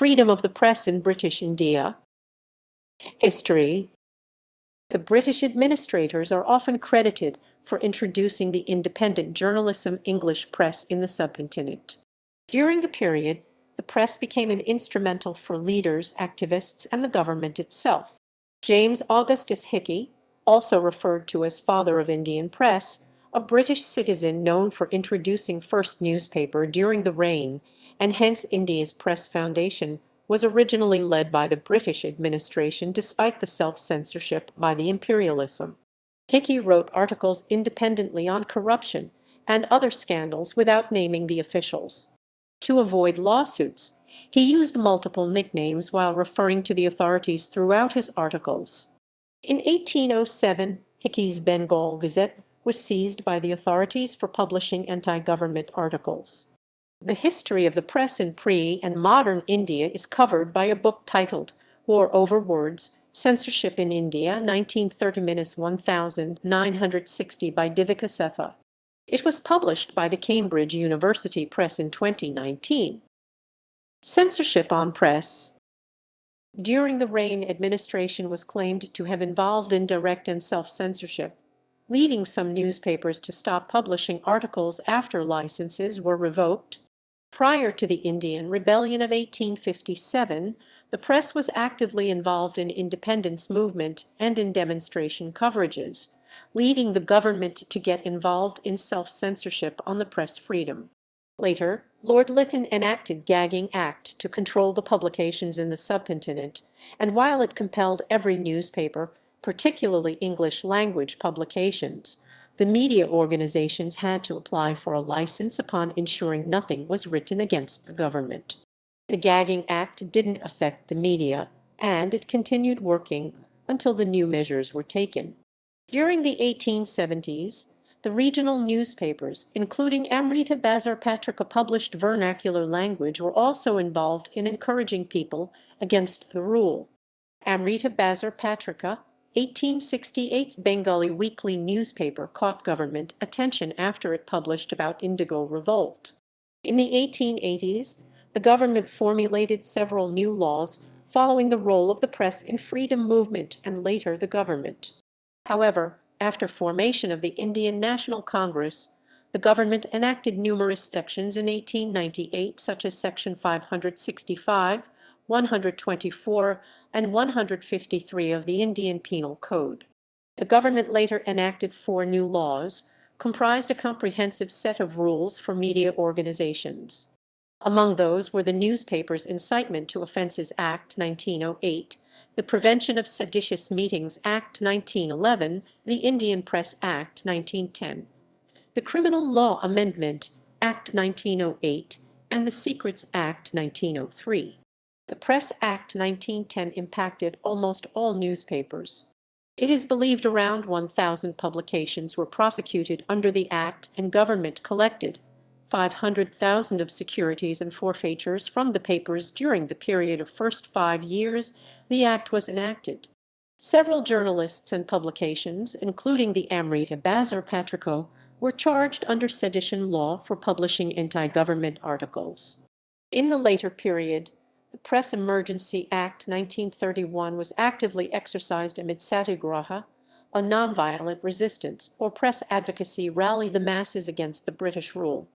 Freedom of the press in British India. History. The British administrators are often credited for introducing the independent journalism English press in the subcontinent. During the period, the press became an instrumental for leaders, activists, and the government itself. James Augustus Hickey, also referred to as Father of Indian Press, a British citizen known for introducing first newspaper during the reign, and hence India's Press Foundation, was originally led by the British administration despite the self-censorship by the imperialism. Hickey wrote articles independently on corruption and other scandals without naming the officials. To avoid lawsuits, he used multiple nicknames while referring to the authorities throughout his articles. In 1807, Hickey's Bengal Gazette was seized by the authorities for publishing anti-government articles. The history of the press in pre- and modern India is covered by a book titled War Over Words, Censorship in India, 1930–1960 by Divika Setha. It was published by the Cambridge University Press in 2019. Censorship on press. During the reign, administration was claimed to have involved in direct and self-censorship, leading some newspapers to stop publishing articles after licenses were revoked. Prior to the Indian Rebellion of 1857, the press was actively involved in independence movement and in demonstration coverages, leading the government to get involved in self-censorship on the press freedom. Later, Lord Lytton enacted Gagging Act to control the publications in the subcontinent, and while it compelled every newspaper, particularly English-language publications, the media organizations had to apply for a license upon ensuring nothing was written against the government. The Gagging Act didn't affect the media, and it continued working until the new measures were taken. During the 1870s, the regional newspapers, including Amrita Bazar Patrika, published vernacular language, were also involved in encouraging people against the rule. Amrita Bazar Patrika, 1868's Bengali weekly newspaper, caught government attention after it published about Indigo revolt. In the 1880s, the government formulated several new laws following the role of the press in freedom movement and later the government. However, after formation of the Indian National Congress, the government enacted numerous sections in 1898, such as Section 565, 124, and 153 of the Indian Penal Code. The government later enacted 4 new laws, comprised a comprehensive set of rules for media organizations. Among those were the Newspapers Incitement to Offences Act 1908, the Prevention of Seditious Meetings Act 1911, the Indian Press Act 1910, the Criminal Law Amendment Act 1908, and the Secrets Act 1903. The Press Act 1910 impacted almost all newspapers. It is believed around 1,000 publications were prosecuted under the Act, and government collected 500,000 of securities and forfeitures from the papers during the period of first 5 years the Act was enacted. Several journalists and publications, including the Amrita Bazar Patrika, were charged under sedition law for publishing anti-government articles. In the later period, the Press Emergency Act 1931 was actively exercised amid satyagraha, a nonviolent resistance or press advocacy rally the masses against the British rule.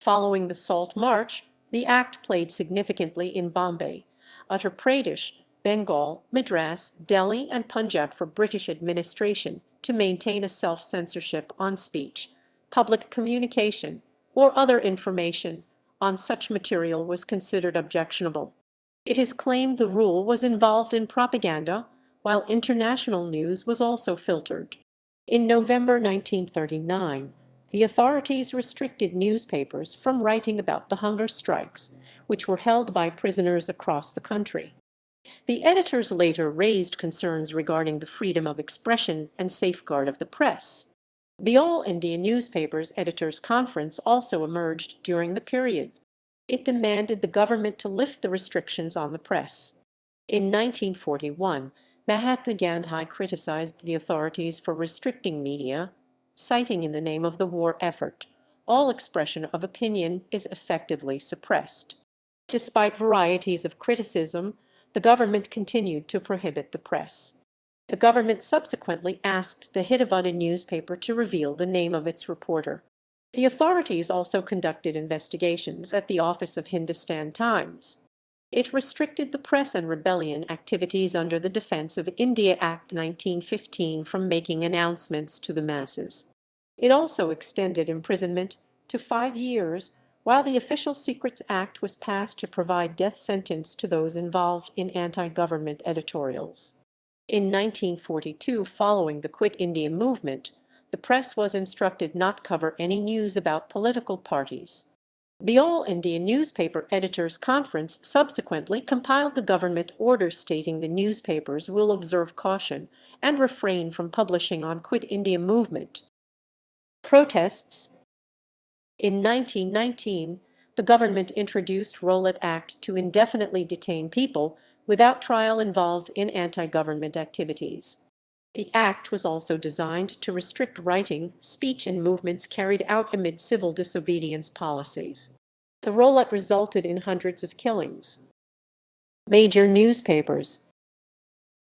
Following the Salt March, the Act played significantly in Bombay, Uttar Pradesh, Bengal, Madras, Delhi, and Punjab for British administration to maintain a self-censorship on speech, public communication, or other information on such material was considered objectionable. It is claimed the rule was involved in propaganda, while international news was also filtered. In November 1939, the authorities restricted newspapers from writing about the hunger strikes, which were held by prisoners across the country. The editors later raised concerns regarding the freedom of expression and safeguard of the press. The All India Newspapers Editors' Conference also emerged during the period. It demanded the government to lift the restrictions on the press. In 1941, Mahatma Gandhi criticized the authorities for restricting media, citing in the name of the war effort, all expression of opinion is effectively suppressed. Despite varieties of criticism, the government continued to prohibit the press. The government subsequently asked the Hitavada newspaper to reveal the name of its reporter. The authorities also conducted investigations at the office of Hindustan Times. It restricted the press and rebellion activities under the Defence of India Act 1915 from making announcements to the masses. It also extended imprisonment to 5 years, while the Official Secrets Act was passed to provide death sentence to those involved in anti-government editorials. In 1942, following the Quit India movement, the press was instructed not cover any news about political parties. The All India Newspaper Editors' Conference subsequently compiled the government order stating the newspapers will observe caution and refrain from publishing on Quit India movement. Protests. In 1919, the government introduced Rowlatt Act to indefinitely detain people without trial involved in anti-government activities. The act was also designed to restrict writing, speech, and movements carried out amid civil disobedience policies. The Rowlatt resulted in hundreds of killings. Major newspapers.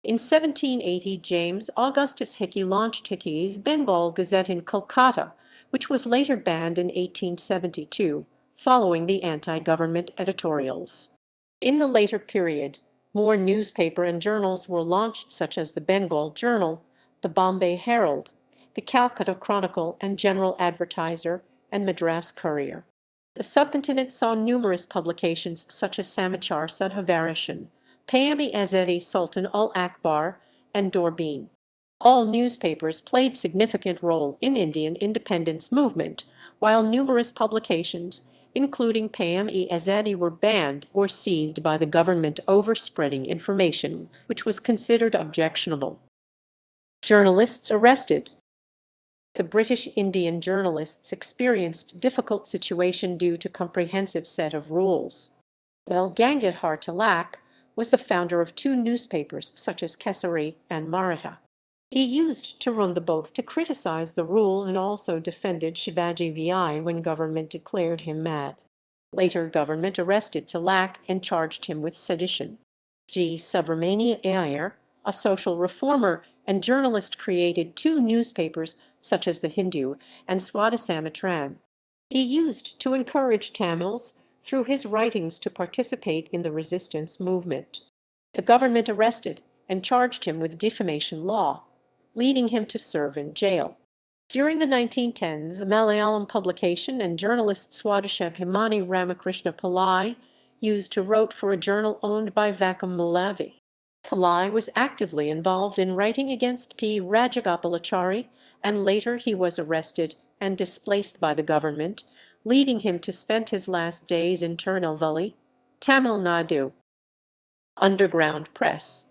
In 1780, James Augustus Hickey launched Hickey's Bengal Gazette in Kolkata, which was later banned in 1872, following the anti-government editorials. In the later period, more newspaper and journals were launched, such as the Bengal Journal, the Bombay Herald, the Calcutta Chronicle and General Advertiser, and Madras Courier. The subcontinent saw numerous publications such as Samachar Sudhavarashan, Payam-e-Azadi Sultan ul-Akbar, and Doorbeen. All newspapers played significant role in Indian independence movement, while numerous publications, including Payam-e-Azadi, were banned or seized by the government over spreading information which was considered objectionable. Journalists arrested. The British Indian journalists experienced difficult situation due to comprehensive set of rules. Gangadhar Tilak was the founder of two newspapers such as Kesari and Maratha. He used to run the both to criticize the rule and also defended Shivaji VI when government declared him mad. Later government arrested Tilak and charged him with sedition. G. Subramania Iyer, a social reformer and journalist, created two newspapers such as the Hindu and Swadasamatran. He used to encourage Tamils through his writings to participate in the resistance movement. The government arrested and charged him with defamation law, leading him to serve in jail. During the 1910s, a Malayalam publication and journalist Swadeshab Himani Ramakrishna Pillai used to write for a journal owned by Vakam Mulavi. Pillai was actively involved in writing against P. Rajagopalachari, and later he was arrested and displaced by the government, leading him to spend his last days in Tirunelveli, Tamil Nadu. Underground press.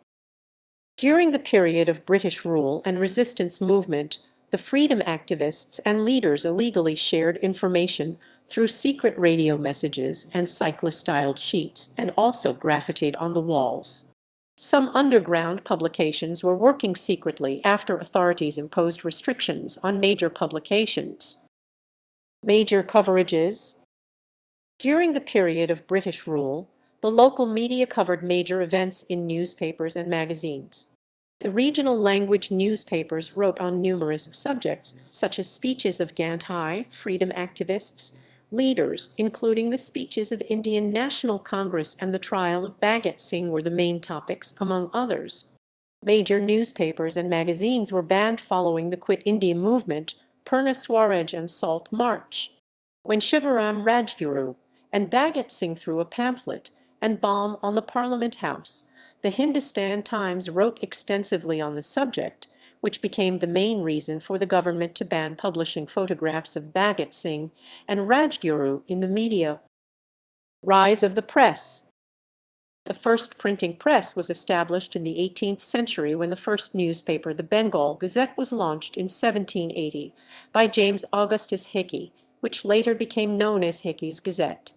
During the period of British rule and resistance movement, the freedom activists and leaders illegally shared information through secret radio messages and cyclist-styled sheets, and also graffitied on the walls. Some underground publications were working secretly after authorities imposed restrictions on major publications. Major coverages. During the period of British rule, the local media covered major events in newspapers and magazines. The regional language newspapers wrote on numerous subjects, such as speeches of Gandhi, freedom activists, leaders, including the speeches of Indian National Congress and the trial of Bhagat Singh were the main topics, among others. Major newspapers and magazines were banned following the Quit India movement, Purna Swaraj and Salt March. When Shivaram Rajguru and Bhagat Singh threw a pamphlet and bomb on the Parliament House, the Hindustan Times wrote extensively on the subject, which became the main reason for the government to ban publishing photographs of Bhagat Singh and Rajguru in the media. Rise of the press. The first printing press was established in the 18th century when the first newspaper, the Bengal Gazette, was launched in 1780 by James Augustus Hickey, which later became known as Hickey's Gazette.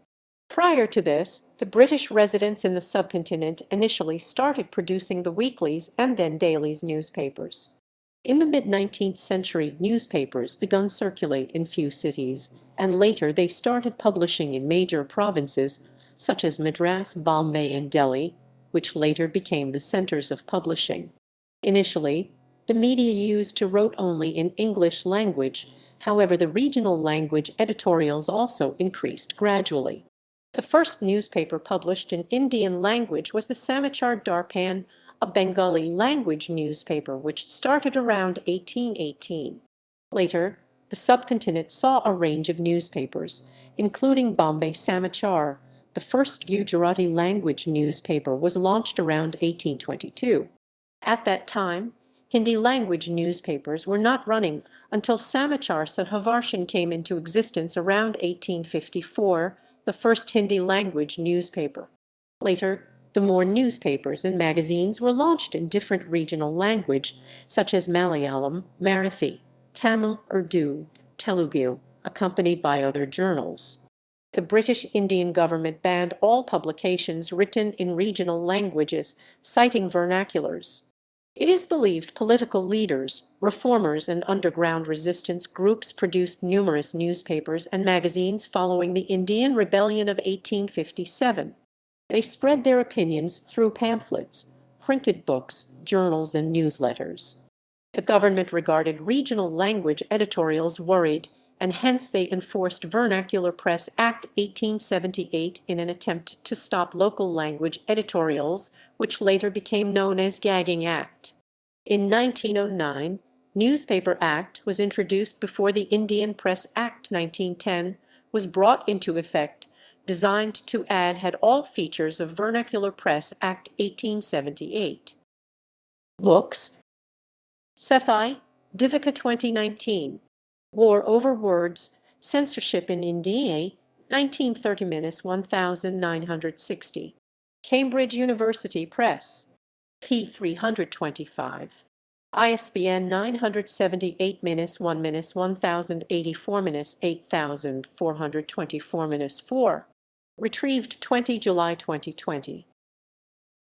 Prior to this, the British residents in the subcontinent initially started producing the weeklies and then dailies newspapers. In the mid-19th century, newspapers began to circulate in few cities, and later they started publishing in major provinces such as Madras, Bombay, and Delhi, which later became the centers of publishing. Initially, the media used to wrote only in English language, however the regional language editorials also increased gradually. The first newspaper published in Indian language was the Samachar Darpan, a Bengali language newspaper which started around 1818. Later, the subcontinent saw a range of newspapers, including Bombay Samachar. The first Gujarati language newspaper was launched around 1822. At that time, Hindi language newspapers were not running until Samachar Sahavarshan came into existence around 1854, the first Hindi language newspaper. Later, the more newspapers and magazines were launched in different regional language, such as Malayalam, Marathi, Tamil, Urdu, Telugu, accompanied by other journals. The British Indian government banned all publications written in regional languages, citing vernaculars. It is believed political leaders, reformers, and underground resistance groups produced numerous newspapers and magazines following the Indian Rebellion of 1857. They spread their opinions through pamphlets, printed books, journals, and newsletters. The government regarded regional language editorials worried, and hence they enforced Vernacular Press Act 1878 in an attempt to stop local language editorials, which later became known as Gagging Act. In 1909, Newspaper Act was introduced before the Indian Press Act 1910 was brought into effect, designed to add had all features of Vernacular Press Act 1878. Books. Sethai, Divika 2019. War Over Words, Censorship in India, 1930-1960. Cambridge University Press. p. 325. ISBN 978-1-1084-84-4. Retrieved 20 July 2020.